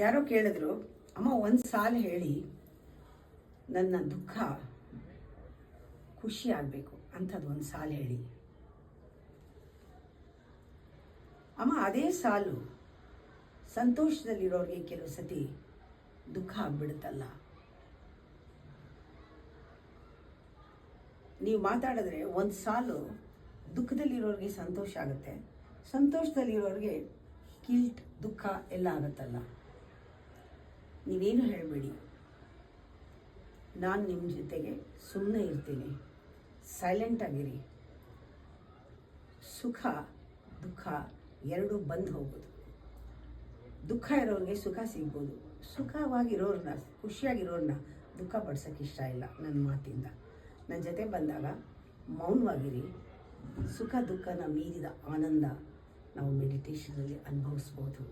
ಯಾರೋ ಕೇಳಿದ್ರು, ಅಮ್ಮ ಒಂದು ಸಾಲ ಹೇಳಿ ನನ್ನ ದುಃಖ ಖುಷಿ ಆಗಬೇಕು ಅಂಥದ್ದು ಒಂದು ಸಾಲು ಹೇಳಿ. ಅಮ್ಮ ಅದೇ ಸಾಲು ಸಂತೋಷದಲ್ಲಿರೋರಿಗೆ ಕೆಲವು ಸತಿ ದುಃಖ ಆಗ್ಬಿಡುತ್ತಲ್ಲ. ನೀವು ಮಾತಾಡಿದ್ರೆ ಒಂದು ಸಾಲು ದುಃಖದಲ್ಲಿರೋರಿಗೆ ಸಂತೋಷ ಆಗುತ್ತೆ, ಸಂತೋಷದಲ್ಲಿರೋರಿಗೆ ಗಿಲ್ಟ್ ದುಃಖ ಎಲ್ಲ ಆಗುತ್ತಲ್ಲ. ನೀವೇನು ಹೇಳಬೇಡಿ, ನಾನು ನಿಮ್ಮ ಜೊತೆಗೆ ಸುಮ್ಮನೆ ಇರ್ತೀನಿ, ಸೈಲೆಂಟ್ ಆಗಿರಿ. ಸುಖ ದುಃಖ ಎರಡೂ ಬಂದು ಹೋಗೋದು. ದುಃಖ ಇರೋರಿಗೆ ಸುಖ ಸಿಗ್ಬೋದು, ಸುಖವಾಗಿರೋರನ್ನ ಖುಷಿಯಾಗಿರೋರನ್ನ ದುಃಖ ಪಡ್ಸೋಕ್ಕೆ ಇಷ್ಟ ಇಲ್ಲ. ನನ್ನ ಮಾತಿಂದ ನನ್ನ ಜೊತೆ ಬಂದಾಗ ಮೌನವಾಗಿರಿ. ಸುಖ ದುಃಖನ ಮೀರಿದ ಆನಂದ ನಾವು ಮೆಡಿಟೇಷನಲ್ಲಿ ಅನುಭವಿಸ್ಬೋದು.